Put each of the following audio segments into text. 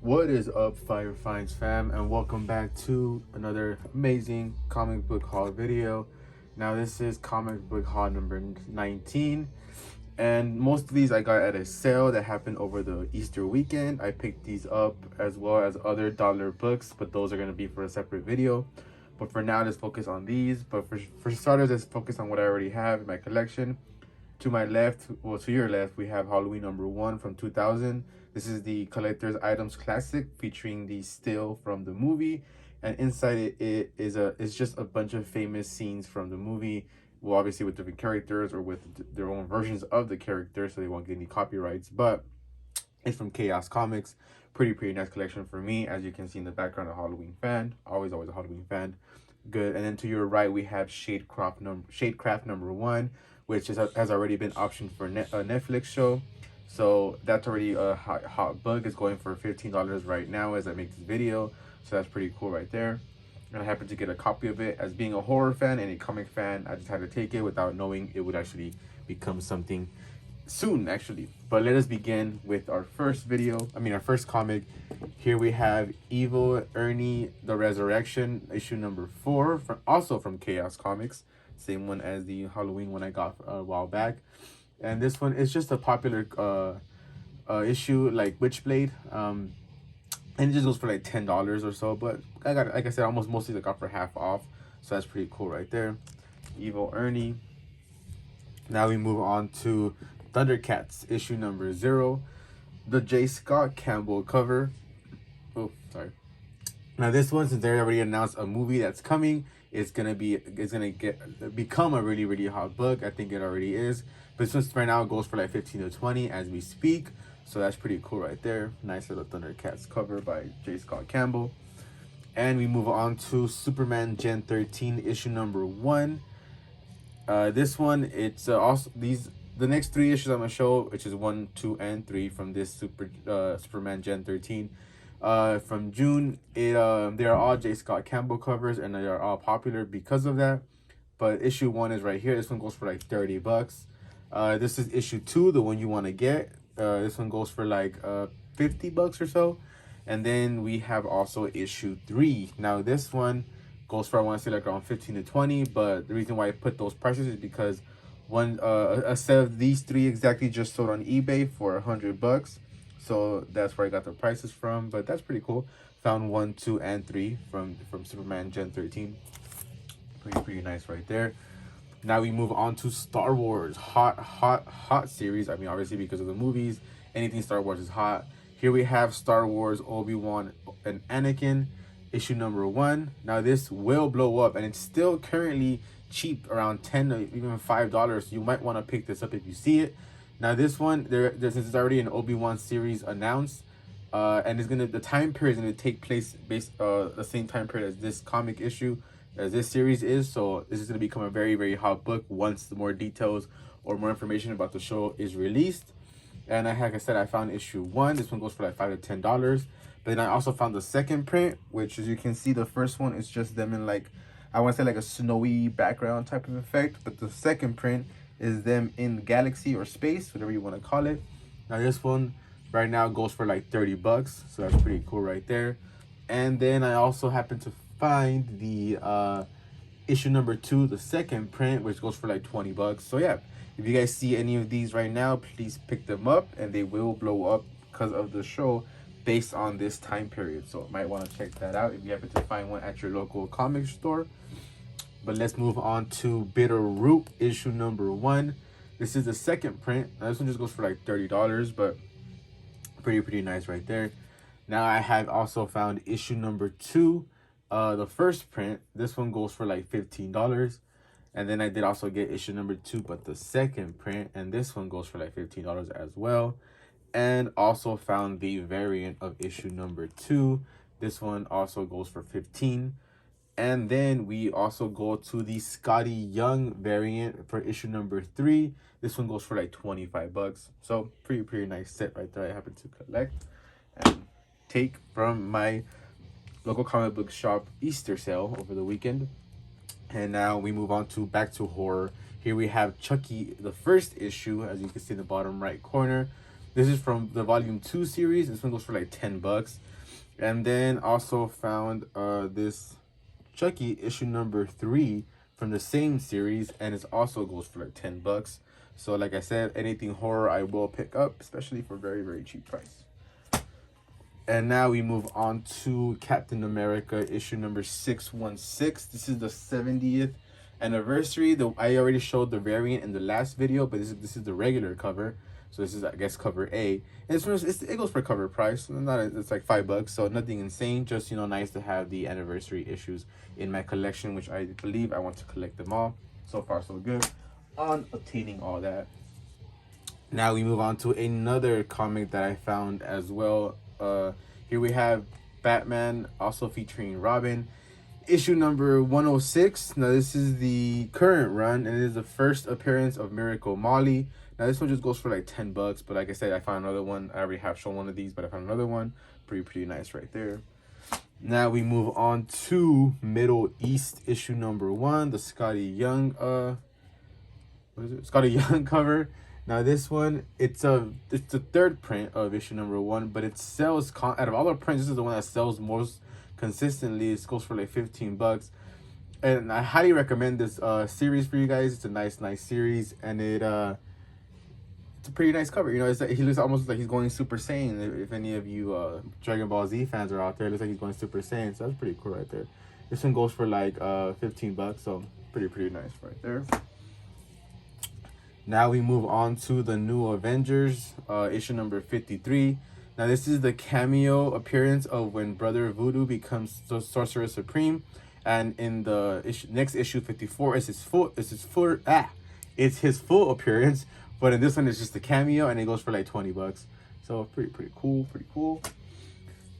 What is up, Fire Finds fam, and welcome back to another amazing comic book haul video. Now this is comic book haul number 19, and most of these I got at a sale that happened over the Easter weekend. I picked these up as well as other dollar books, but those are going to be for a separate video. But for now, let's focus on these. But for starters, let's focus on what I already have in my collection. To my left, well, to your left, we have Halloween number 1 from 2000. This is the Collector's Items Classic featuring the still from the movie. And inside it's just a bunch of famous scenes from the movie. Well, obviously with different characters or with their own versions of the characters, so they won't get any copyrights. But it's from Chaos Comics. Pretty nice collection for me. As you can see in the background, a Halloween fan. Always a Halloween fan. Good. And then to your right, we have Shadecraft number 1, which has already been optioned for a Netflix show. So that's already a hot bug. It's going for $15 right now as I make this video. So that's pretty cool right there. And I happened to get a copy of it. As being a horror fan and a comic fan, I just had to take it without knowing it would actually become something soon, actually. But let us begin with our first our first comic. Here we have Evil Ernie the Resurrection, issue number 4, also from Chaos Comics. Same one as the Halloween one I got a while back. And this one is just a popular issue like Witchblade. And it just goes for like $10 or so. But I got, like I said, almost mostly I got for half off. So that's pretty cool right there. Evil Ernie. Now we move on to Thundercats, issue number 0. The J. Scott Campbell cover. Oh, sorry. Now this one, since they already announced a movie that's coming, it's gonna become a really hot book. I think it already is. But since right now it goes for like 15 to 20 as we speak. So that's pretty cool right there. Nice little Thundercats cover by J. Scott Campbell. And we move on to Superman Gen 13, issue number 1. This one, it's also the next 3 issues I'm gonna show, which is 1, 2, and 3 from this Superman Gen 13. From June, they are all J. Scott Campbell covers, and they are all popular because of that. But issue 1 is right here. This one goes for like $30. This is issue 2, the one you want to get. This one goes for like $50 or so. And then we have also issue 3. Now this one goes for, I want to say, like around 15 to 20. But the reason why I put those prices is because a set of these 3 exactly just sold on eBay for $100. So that's where I got the prices from. But that's pretty cool. Found 1, 2, and 3 from Superman Gen 13. Pretty nice right there. Now we move on to Star Wars. Hot series. I mean, obviously because of the movies, anything Star Wars is hot. Here we have Star Wars Obi-Wan and Anakin, issue number 1. Now this will blow up, and it's still currently cheap, around $10 or even $5. You might want to pick this up if you see it. Now this one, since it's already an Obi-Wan series announced, and the time period is gonna take place based the same time period as this comic issue, as this series is. So this is gonna become a very hot book once the more details or more information about the show is released. And like I said, I found issue 1. This one goes for like $5 to $10. But then I also found the second print, which, as you can see, the first one is just them in like, I want to say like a snowy background type of effect. But the second print is them in galaxy or space, whatever you want to call it. Now this one right now goes for like $30. So that's pretty cool right there. And then I also happened to find the issue number 2, the second print, which goes for like $20. So yeah, if you guys see any of these right now, please pick them up, and they will blow up because of the show based on this time period. So might want to check that out if you happen to find one at your local comic store. But let's move on to Bitterroot, issue number 1. This is the second print. Now this one just goes for like $30, but pretty nice right there. Now I have also found issue number 2, the first print. This one goes for like $15. And then I did also get issue number 2, but the second print, and this one goes for like $15 as well. And also found the variant of issue number 2. This one also goes for $15. And then we also go to the Scotty Young variant for issue number 3. This one goes for like $25. So pretty nice set right there I happen to collect and take from my local comic book shop Easter sale over the weekend. And now we move on to back to horror. Here we have Chucky, the first issue, as you can see in the bottom right corner. This is from the volume 2 series. This one goes for like $10. And then also found this Chucky issue number 3 from the same series, and it also goes for like $10. So like I said, anything horror I will pick up, especially for very, very cheap price. And now we move on to Captain America issue number 616. This is the 70th anniversary. I already showed the variant in the last video, but this is the regular cover. So this is, I guess, cover A. And it goes for cover price. It's like $5, so nothing insane. Just, you know, nice to have the anniversary issues in my collection, which I believe I want to collect them all. So far, so good on obtaining all that. Now we move on to another comic that I found as well. Here we have Batman, also featuring Robin, issue number 106. Now this is the current run, and it is the first appearance of Miracle Molly. Now this one just goes for like $10, but like I said, I found another one. I already have shown one of these, but I found another one. Pretty nice right there. Now we move on to Middle East issue number 1, the Scotty Young what is it? Scotty Young cover. Now this one, it's the third print of issue number 1, but it sells out of all the prints, this is the one that sells most consistently. It goes for like $15, and I highly recommend this series for you guys. It's a nice series, and it's a pretty nice cover. You know, it's like, he looks almost like he's going Super Saiyan. If any of you Dragon Ball Z fans are out there, it looks like he's going Super Saiyan. So that's pretty cool right there. This one goes for like $15, so pretty nice right there. Now we move on to the new Avengers, issue number 53. Now this is the cameo appearance of when Brother Voodoo becomes the Sorcerer Supreme, and in the next issue 54, it's his full appearance. But in this one, it's just a cameo, and it goes for like $20. So pretty cool.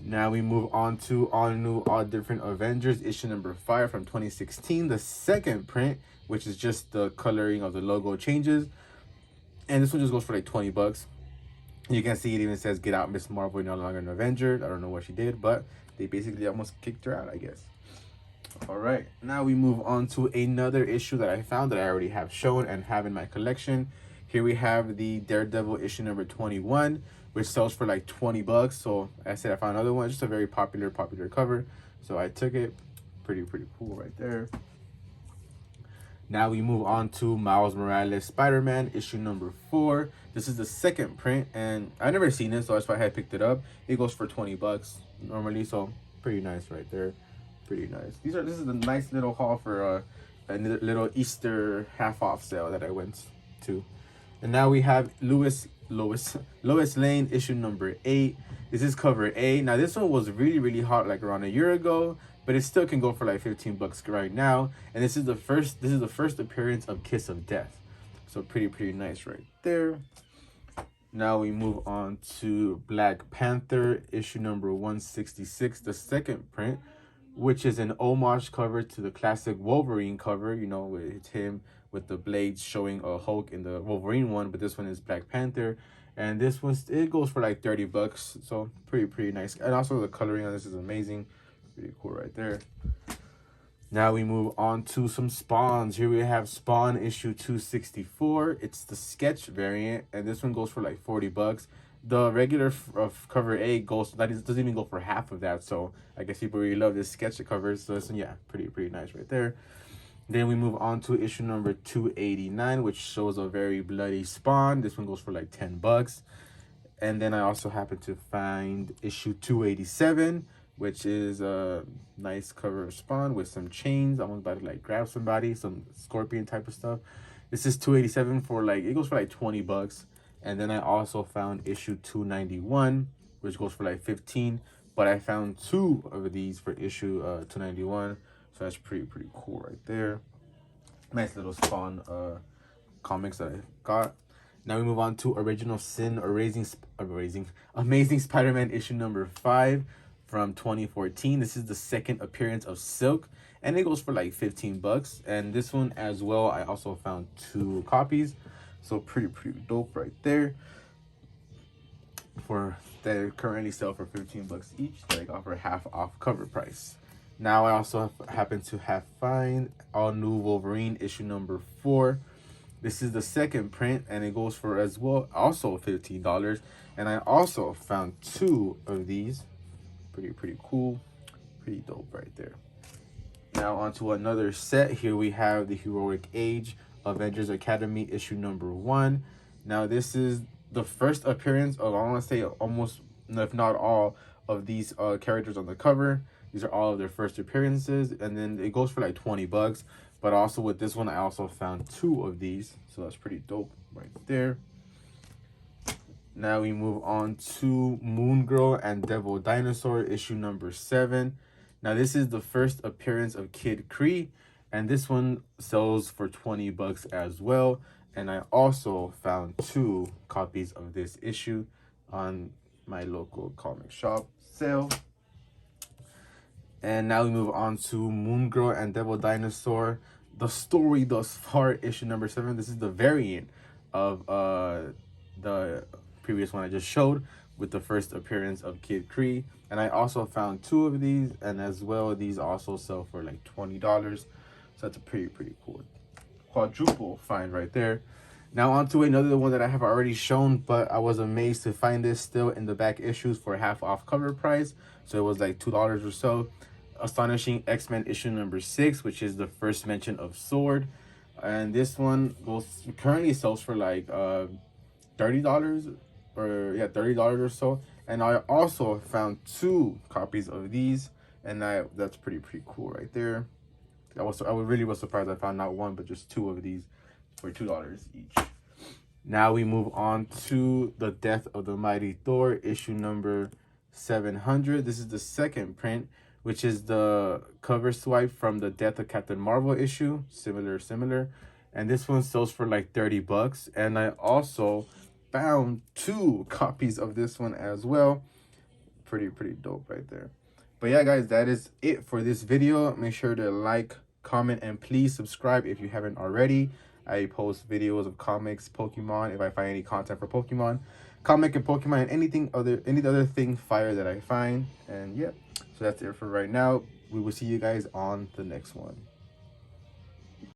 Now we move on to All New, All Different Avengers, issue number 5 from 2016, the second print, which is just the coloring of the logo changes. And this one just goes for like $20. You can see it even says, "Get out, Miss Marvel, you're no longer an Avenger." I don't know what she did, but they basically almost kicked her out, I guess. All right, now we move on to another issue that I found that I already have shown and have in my collection. Here we have the Daredevil issue number 21, which sells for like $20. So I said I found another one, just a very popular cover. So I took it. Pretty cool right there. Now we move on to Miles Morales Spider-Man issue number 4. This is the second print, and I never seen it, so that's why I picked it up. It goes for $20 normally, so pretty nice right there. Pretty nice. This is a nice little haul for a little Easter half off sale that I went to. And now we have Lois Lane issue number 8. This is cover A. Now this one was really hot like around a year ago, but it still can go for like $15 right now. And this is the first appearance of Kiss of Death. So pretty nice right there. Now we move on to Black Panther issue number 166, the second print, which is an homage cover to the classic Wolverine cover. You know, it's him with the blades showing a Hulk in the Wolverine one, but this one is Black Panther, and this one, it goes for like $30. So pretty nice, and also the coloring on this is amazing. Pretty cool right there. Now we move on to some Spawns. Here we have Spawn issue 264. It's the sketch variant, and this one goes for like $40. The regular cover A doesn't even go for half of that. So I guess people really love this sketch covers. So this one, yeah, pretty nice right there. Then we move on to issue number 289, which shows a very bloody Spawn. This one goes for like $10. And then I also happen to find issue 287, which is a nice cover of Spawn with some chains. I'm about to like grab somebody, some scorpion type of stuff. This is 287 for like, it goes for like $20. And then I also found issue 291, which goes for like $15. But I found 2 of these for issue 291. So that's pretty cool right there. Nice little Spawn comics that I got. Now we move on to Original Sin, Amazing Spider-Man issue number 5 from 2014. This is the second appearance of Silk, and it goes for like $15. And this one as well, I also found 2 copies. So pretty dope right there. For that currently sell for $15 each. That I got for half off cover price. Now I also happen to find All New Wolverine issue number 4 This is the second print, and it goes for as well also $15. And I also found 2 of these. Pretty cool, pretty dope right there. Now onto another set. Here we have the Heroic Age Avengers Academy issue number 1. Now this is the first appearance of, I want to say, almost, if not all, of these characters on the cover. These are all of their first appearances, and then it goes for like $20. But also with this one, I also found 2 of these, so that's pretty dope right there. Now we move on to Moon Girl and Devil Dinosaur issue number 7. Now this is the first appearance of Kid Cree, and this one sells for $20 as well. And I also found 2 copies of this issue on my local comic shop sale. And now we move on to Moon Girl and Devil Dinosaur, the story thus far, issue number 7. This is the variant of the previous one I just showed, with the first appearance of Kid Cree. And I also found 2 of these, and as well, these also sell for like $20. So that's a pretty cool quadruple find right there. Now on to another one that I have already shown, but I was amazed to find this still in the back issues for half off cover price. So it was like $2 or so. Astonishing X-Men issue number 6, which is the first mention of Sword. And this one currently sells for like $30 or yeah, $30 or so. And I also found 2 copies of these, and that's pretty cool right there. I really was surprised I found not 1 but just 2 of these for $2 each. Now we move on to The Death of the Mighty Thor issue number 700. This is the second print, which is the cover swipe from the Death of Captain Marvel issue, similar. And this one sells for like $30. And I also found 2 copies of this one as well. Pretty dope right there. But yeah, guys, that is it for this video. Make sure to like, comment, and please subscribe if you haven't already. I post videos of comics, Pokemon, if I find any content for Pokemon, comic and Pokemon, and any other thing fire that I find. And yeah, so that's it for right now. We will see you guys on the next one.